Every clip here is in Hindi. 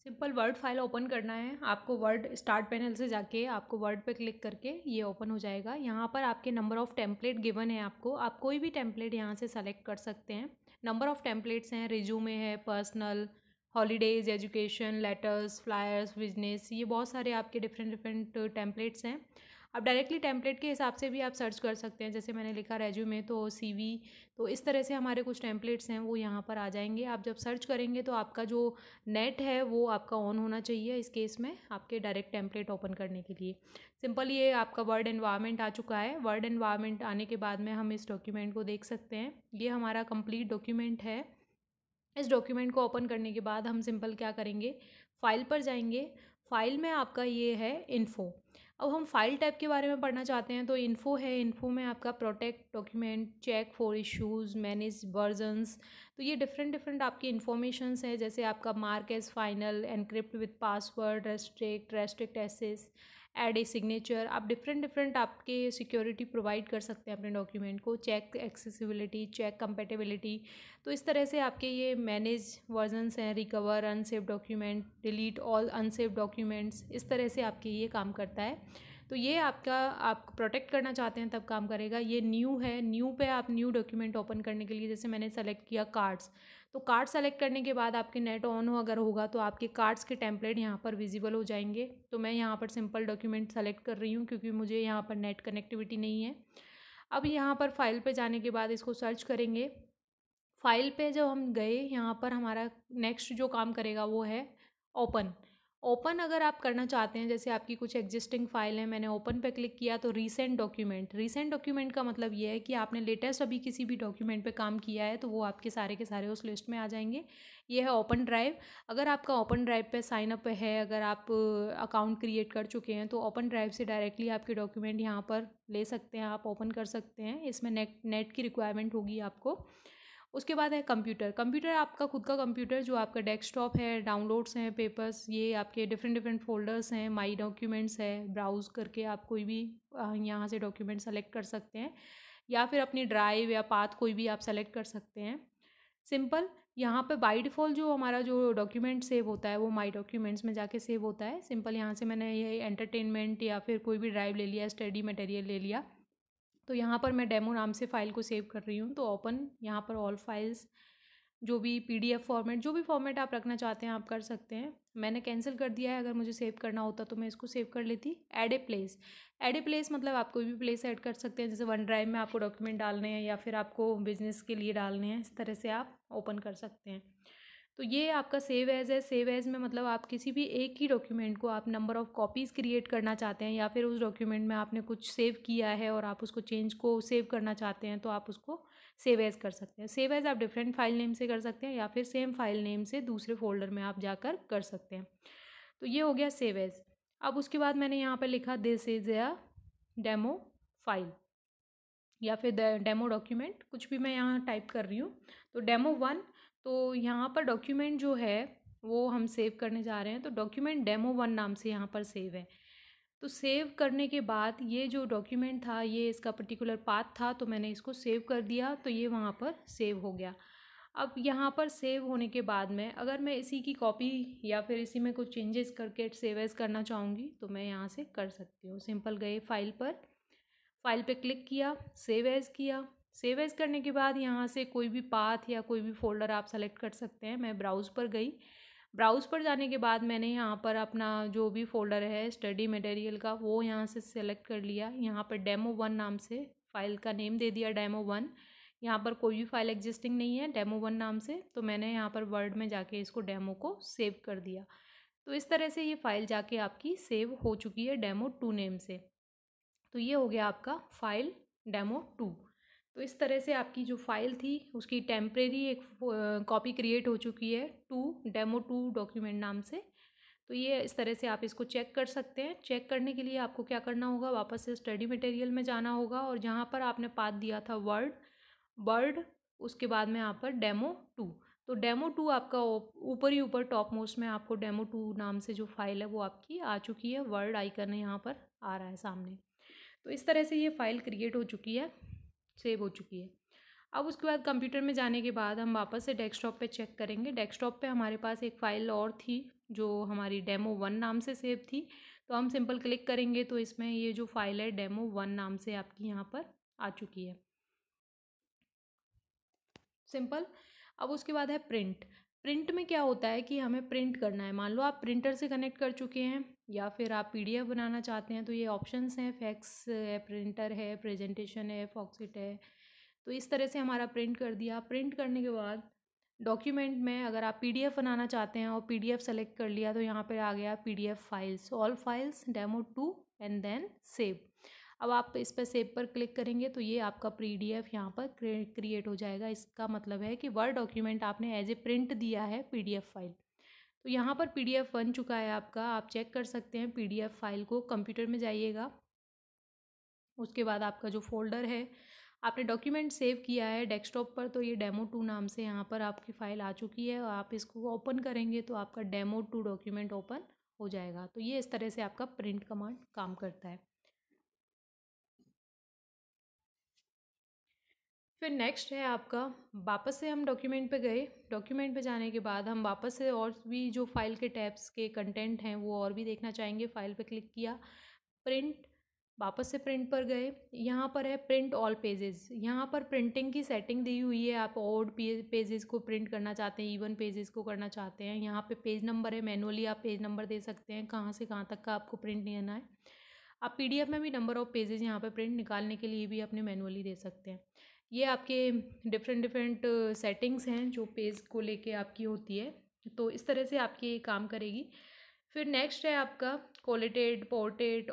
सिंपल वर्ड फाइल ओपन करना है आपको। वर्ड स्टार्ट पैनल से जाके आपको वर्ड पे क्लिक करके ये ओपन हो जाएगा। यहाँ पर आपके नंबर ऑफ़ टेम्पलेट गिवन है आपको, आप कोई भी टेम्पलेट यहाँ से सेलेक्ट कर सकते हैं। नंबर ऑफ़ टेम्पलेट्स हैं, रिज्यूमे है, personal, holidays, education, letters, flyers, business, ये बहुत सारे आपके डिफरेंट डिफरेंट टेम्पलेट्स हैं। आप डायरेक्टली टेम्पलेट के हिसाब से भी आप सर्च कर सकते हैं। जैसे मैंने लिखा रेज्यूमे तो सीवी, तो इस तरह से हमारे कुछ टेम्पलेट्स हैं वो यहाँ पर आ जाएंगे। आप जब सर्च करेंगे तो आपका जो नेट है वो आपका ऑन होना चाहिए इस केस में आपके डायरेक्ट टेम्पलेट ओपन करने के लिए। सिंपल ये आपका वर्ड एनवायरनमेंट आ चुका है। वर्ड एनवायरनमेंट आने के बाद में हम इस डॉक्यूमेंट को देख सकते हैं। ये हमारा कंप्लीट डॉक्यूमेंट है। इस डॉक्यूमेंट को ओपन करने के बाद हम सिंपल क्या करेंगे, फाइल पर जाएंगे। फाइल में आपका ये है इन्फो। अब हम फाइल टाइप के बारे में पढ़ना चाहते हैं तो इन्फो है। इन्फो में आपका protect document, check for issues, manage versions, तो ये डिफरेंट डिफरेंट आपकी इन्फॉर्मेशंस है। जैसे आपका mark as final, encrypt with password, restrict access, add a signature, आप डिफरेंट डिफरेंट आपके सिक्योरिटी प्रोवाइड कर सकते हैं अपने डॉक्यूमेंट को। चेक एक्सेसिबिलिटी, चेक कंपेटेबिलिटी, तो इस तरह से आपके ये मैनेज वर्जन्स हैं। Recover unsave document, delete all unsave documents, इस तरह से आपके ये काम करता है। तो ये आपका आप प्रोटेक्ट करना चाहते हैं तब काम करेगा। ये न्यू है। न्यू पे आप न्यू डॉक्यूमेंट ओपन करने के लिए जैसे मैंने सेलेक्ट किया कार्ड्स, तो कार्ड सेलेक्ट करने के बाद आपके नेट ऑन हो अगर होगा तो आपके कार्ड्स के टेम्पलेट यहाँ पर विजिबल हो जाएंगे। तो मैं यहाँ पर सिंपल डॉक्यूमेंट सेलेक्ट कर रही हूँ क्योंकि मुझे यहाँ पर नेट कनेक्टिविटी नहीं है। अब यहाँ पर फाइल पे जाने के बाद इसको सर्च करेंगे। फाइल पे जब हम गए यहाँ पर हमारा नेक्स्ट जो काम करेगा वो है ओपन। ओपन अगर आप करना चाहते हैं, जैसे आपकी कुछ एग्जिस्टिंग फाइल है, मैंने ओपन पे क्लिक किया तो रीसेंट डॉक्यूमेंट। रीसेंट डॉक्यूमेंट का मतलब ये है कि आपने लेटेस्ट अभी किसी भी डॉक्यूमेंट पे काम किया है तो वो आपके सारे के सारे उस लिस्ट में आ जाएंगे। ये है ओपन ड्राइव। अगर आपका ओपन ड्राइव पे साइन अप है, अगर आप अकाउंट क्रिएट कर चुके हैं तो ओपन ड्राइव से डायरेक्टली आपके डॉक्यूमेंट यहाँ पर ले सकते हैं, आप ओपन कर सकते हैं। इसमें नेट की रिक्वायरमेंट होगी आपको। उसके बाद है कंप्यूटर। कंप्यूटर आपका खुद का कंप्यूटर जो आपका डेस्कटॉप है, डाउनलोड्स हैं, पेपर्स, ये आपके डिफरेंट डिफरेंट फोल्डर्स हैं, माई डॉक्यूमेंट्स है, ब्राउज़ करके आप कोई भी यहाँ से डॉक्यूमेंट सेलेक्ट कर सकते हैं, या फिर अपनी ड्राइव या पाथ कोई भी आप सेलेक्ट कर सकते हैं। सिंपल यहाँ पे बाय डिफ़ॉल्ट जो हमारा जो डॉक्यूमेंट सेव होता है वो माई डॉक्यूमेंट्स में जाके सेव होता है। सिंपल यहाँ से मैंने ये एंटरटेनमेंट या फिर कोई भी ड्राइव ले लिया, स्टडी मटेरियल ले लिया, तो यहाँ पर मैं डेमो नाम से फ़ाइल को सेव कर रही हूँ। तो ओपन, यहाँ पर ऑल फाइल्स, जो भी पीडीएफ फॉर्मेट, जो भी फॉर्मेट आप रखना चाहते हैं आप कर सकते हैं। मैंने कैंसिल कर दिया है, अगर मुझे सेव करना होता तो मैं इसको सेव कर लेती। Add a place. Add a place मतलब आप कोई भी प्लेस ऐड कर सकते हैं। जैसे वन ड्राइव में आपको डॉक्यूमेंट डालने हैं या फिर आपको बिजनेस के लिए डालने हैं, इस तरह से आप ओपन कर सकते हैं। तो ये आपका सेव एज़ है। सेव एज़ में मतलब आप किसी भी एक ही डॉक्यूमेंट को आप नंबर ऑफ़ कॉपीज़ क्रिएट करना चाहते हैं, या फिर उस डॉक्यूमेंट में आपने कुछ सेव किया है और आप उसको चेंज को सेव करना चाहते हैं तो आप उसको सेव एज़ कर सकते हैं। सेव एज़ आप डिफरेंट फाइल नेम से कर सकते हैं या फिर सेम फाइल नेम से दूसरे फोल्डर में आप जाकर कर सकते हैं। तो ये हो गया सेव एज़। अब उसके बाद मैंने यहाँ पर लिखा this is a demo file या फिर डेमो डॉक्यूमेंट, कुछ भी मैं यहाँ टाइप कर रही हूँ। तो डेमो 1, तो यहाँ पर डॉक्यूमेंट जो है वो हम सेव करने जा रहे हैं। तो डॉक्यूमेंट डेमो 1 नाम से यहाँ पर सेव है। तो सेव करने के बाद ये जो डॉक्यूमेंट था, ये इसका पर्टिकुलर पाथ था, तो मैंने इसको सेव कर दिया, तो ये वहाँ पर सेव हो गया। अब यहाँ पर सेव होने के बाद में अगर मैं इसी की कॉपी या फिर इसी में कुछ चेंजेस करके सेव एज़ करना चाहूँगी तो मैं यहाँ से कर सकती हूँ। सिंपल गए फाइल पर, फाइल पे क्लिक किया, सेव एज़ किया। सेव एज़ करने के बाद यहाँ से कोई भी पाथ या कोई भी फ़ोल्डर आप सेलेक्ट कर सकते हैं। मैं ब्राउज़ पर गई। ब्राउज़ पर जाने के बाद मैंने यहाँ पर अपना जो भी फ़ोल्डर है स्टडी मटेरियल का वो यहाँ से सेलेक्ट कर लिया। यहाँ पर डेमो 1 नाम से फ़ाइल का नेम दे दिया, डेमो 1। यहाँ पर कोई भी फाइल एग्जिस्टिंग नहीं है, डेमो 1 नाम से, तो मैंने यहाँ पर वर्ड में जाके इसको डेमो को सेव कर दिया। तो इस तरह से ये फ़ाइल जाके आपकी सेव हो चुकी है डेमो 2 नेम से। तो ये हो गया आपका फाइल डेमो 2। तो इस तरह से आपकी जो फाइल थी उसकी टेम्परेरी एक कॉपी क्रिएट हो चुकी है डेमो 2 डॉक्यूमेंट नाम से। तो ये इस तरह से आप इसको चेक कर सकते हैं। चेक करने के लिए आपको क्या करना होगा, वापस से स्टडी मटेरियल में जाना होगा और जहाँ पर आपने पाथ दिया था वर्ड, उसके बाद में यहाँ पर डेमो 2। तो डेमो 2 आपका ऊपर ही ऊपर टॉप मोस्ट में आपको डेमो 2 नाम से जो फाइल है वो आपकी आ चुकी है। वर्ड आइकन यहाँ पर आ रहा है सामने। तो इस तरह से ये फ़ाइल क्रिएट हो चुकी है, सेव हो चुकी है। अब उसके बाद कंप्यूटर में जाने के बाद हम वापस से डेस्कटॉप पे चेक करेंगे। डेस्कटॉप पे हमारे पास एक फ़ाइल और थी जो हमारी डेमो 1 नाम से सेव थी, तो हम सिंपल क्लिक करेंगे तो इसमें ये जो फ़ाइल है डेमो 1 नाम से आपकी यहाँ पर आ चुकी है। सिंपल। अब उसके बाद है प्रिंट। प्रिंट में क्या होता है कि हमें प्रिंट करना है। मान लो आप प्रिंटर से कनेक्ट कर चुके हैं या फिर आप पीडीएफ बनाना चाहते हैं, तो ये ऑप्शंस हैं, फैक्स है, प्रिंटर है, प्रेजेंटेशन है, फॉक्सिट है। तो इस तरह से हमारा प्रिंट कर दिया। प्रिंट करने के बाद डॉक्यूमेंट में अगर आप पीडीएफ बनाना चाहते हैं और पीडीएफ सेलेक्ट कर लिया, तो यहाँ पर आ गया PDF files, all files, demo 2 and then save. अब आप इस पर सेव पर क्लिक करेंगे तो ये आपका पीडीएफ यहाँ पर क्रिएट हो जाएगा। इसका मतलब है कि वर्ड डॉक्यूमेंट आपने एज ए प्रिंट दिया है पीडीएफ फाइल। तो यहाँ पर पीडीएफ बन चुका है आपका। आप चेक कर सकते हैं पीडीएफ फाइल को। कंप्यूटर में जाइएगा, उसके बाद आपका जो फोल्डर है आपने डॉक्यूमेंट सेव किया है डेस्कटॉप पर, तो ये डेमो 2 नाम से यहाँ पर आपकी फ़ाइल आ चुकी है। और आप इसको ओपन करेंगे तो आपका डेमो 2 डॉक्यूमेंट ओपन हो जाएगा। तो ये इस तरह से आपका प्रिंट कमांड काम करता है। फिर नेक्स्ट है आपका, वापस से हम डॉक्यूमेंट पे गए। डॉक्यूमेंट पे जाने के बाद हम वापस से और भी जो फाइल के टैब्स के कंटेंट हैं वो और भी देखना चाहेंगे। फाइल पे क्लिक किया, प्रिंट, वापस से प्रिंट पर गए। यहाँ पर है प्रिंट ऑल पेजेस। यहाँ पर प्रिंटिंग की सेटिंग दी हुई है। आप ऑड पेजेस को प्रिंट करना चाहते हैं, इवन पेजेस को करना चाहते हैं। यहाँ पे पेज नंबर है, मैनुअली आप पेज नंबर दे सकते हैं, कहाँ से कहाँ तक का आपको प्रिंट लेना है। आप पीडीएफ में भी नंबर ऑफ़ पेजेस यहाँ पे प्रिंट निकालने के लिए भी अपने मैनुअली दे सकते हैं। ये आपके डिफरेंट डिफरेंट सेटिंग्स हैं जो पेज को लेके आपकी होती है। तो इस तरह से आपकी ये काम करेगी। फिर नेक्स्ट है आपका क्वालिटेट, पोर्ट्रेट,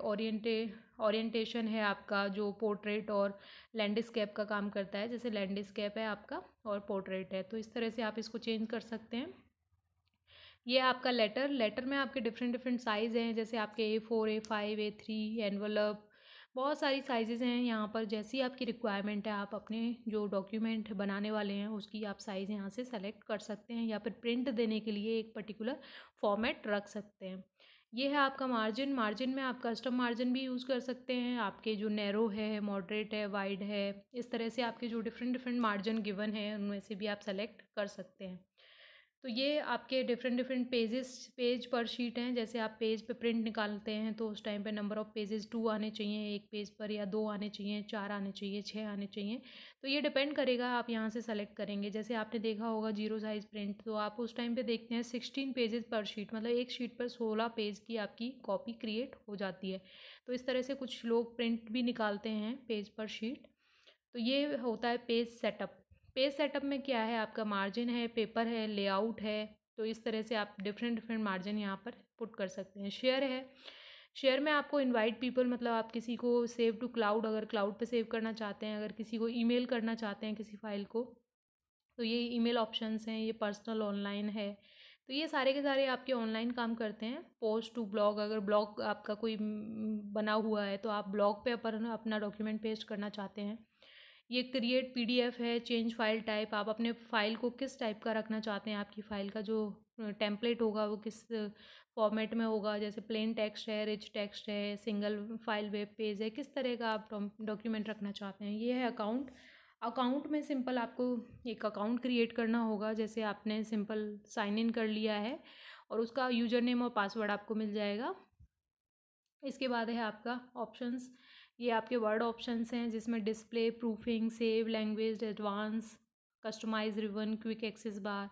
ओरिएंटेशन है आपका, जो पोर्ट्रेट और लैंडस्केप का काम करता है। जैसे लैंडस्केप है आपका और पोर्ट्रेट है, तो इस तरह से आप इसको चेंज कर सकते हैं। ये आपका लेटर में आपके डिफरेंट डिफरेंट साइज़ हैं, जैसे आपके A4, A5, A3, एनवलप, बहुत सारी साइज़ेज़ हैं यहाँ पर। जैसी आपकी रिक्वायरमेंट है आप अपने जो डॉक्यूमेंट बनाने वाले हैं उसकी आप साइज़ यहाँ से सेलेक्ट कर सकते हैं, या फिर प्रिंट देने के लिए एक पर्टिकुलर फॉर्मेट रख सकते हैं। ये है आपका मार्जिन। मार्जिन में आप कस्टम मार्जिन भी यूज़ कर सकते हैं। आपके जो नैरो है, मॉडरेट है, वाइड है, इस तरह से आपके जो डिफरेंट डिफरेंट मार्जिन गिवन है उनमें से भी आप सेलेक्ट कर सकते हैं। तो ये आपके डिफरेंट डिफरेंट पेज पर शीट हैं। जैसे आप पेज पे प्रिंट निकालते हैं तो उस टाइम पे नंबर ऑफ़ पेजेस 2 आने चाहिए एक पेज पर, या 2 आने चाहिए, 4 आने चाहिए, 6 आने चाहिए। तो ये डिपेंड करेगा, आप यहाँ से सेलेक्ट करेंगे। जैसे आपने देखा होगा 0 साइज़ प्रिंट, तो आप उस टाइम पे देखते हैं 16 पेजेस पर शीट, मतलब एक शीट पर 16 पेज की आपकी कॉपी क्रिएट हो जाती है। तो इस तरह से कुछ लोग प्रिंट भी निकालते हैं पेज पर शीट। तो ये होता है पेज सेटअप। पेज सेटअप में क्या है, आपका मार्जिन है, पेपर है, लेआउट है। तो इस तरह से आप डिफरेंट डिफरेंट मार्जिन यहाँ पर पुट कर सकते हैं। शेयर है, शेयर में आपको इनवाइट पीपल, मतलब आप किसी को सेव टू क्लाउड, अगर क्लाउड पे सेव करना चाहते हैं, अगर किसी को ईमेल करना चाहते हैं किसी फाइल को, तो ये ईमेल ऑप्शंस हैं। ये पर्सनल ऑनलाइन है। तो ये सारे के सारे आपके ऑनलाइन काम करते हैं। पोस्ट टू ब्लॉग, अगर ब्लॉग आपका कोई बना हुआ है तो आप ब्लॉग पे अपना डॉक्यूमेंट पेस्ट करना चाहते हैं। ये क्रिएट पीडीएफ है। चेंज फाइल टाइप, आप अपने फाइल को किस टाइप का रखना चाहते हैं, आपकी फ़ाइल का जो टेम्पलेट होगा वो किस फॉर्मेट में होगा। जैसे प्लेन टेक्स्ट है, रिच टेक्स्ट है, सिंगल फाइल वेब पेज है, किस तरह का आप डॉक्यूमेंट रखना चाहते हैं। ये है अकाउंट। अकाउंट में सिंपल आपको एक अकाउंट क्रिएट करना होगा। जैसे आपने सिंपल साइन इन कर लिया है और उसका यूज़र नेम और पासवर्ड आपको मिल जाएगा। इसके बाद है आपका ऑप्शंस। ये आपके वर्ड ऑप्शंस हैं जिसमें display, proofing, save, language, advance, customize, ribbon, quick access bar,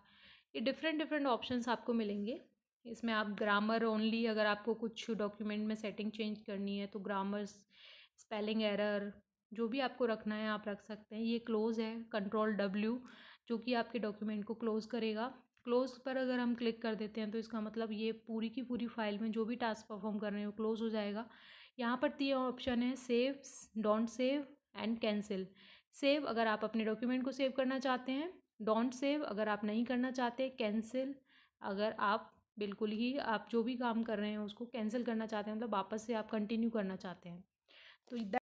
ये डिफरेंट डिफरेंट ऑप्शंस आपको मिलेंगे। इसमें आप ग्रामर ओनली, अगर आपको कुछ डॉक्यूमेंट में सेटिंग चेंज करनी है तो ग्रामर, स्पेलिंग एरर, जो भी आपको रखना है आप रख सकते हैं। ये क्लोज़ है, Ctrl+W, जो कि आपके डॉक्यूमेंट को क्लोज़ करेगा। क्लोज़ पर अगर हम क्लिक कर देते हैं तो इसका मतलब ये पूरी की पूरी फाइल में जो भी टास्क परफॉर्म कर रहे हैं वो क्लोज़ हो जाएगा। यहाँ पर 3 ऑप्शन है, save, don't save and cancel. Save अगर आप अपने डॉक्यूमेंट को सेव करना चाहते हैं, डोंट सेव अगर आप नहीं करना चाहते, कैंसिल अगर आप बिल्कुल ही आप जो भी काम कर रहे हैं उसको कैंसिल करना चाहते हैं, मतलब वापस से आप कंटिन्यू करना चाहते हैं। तो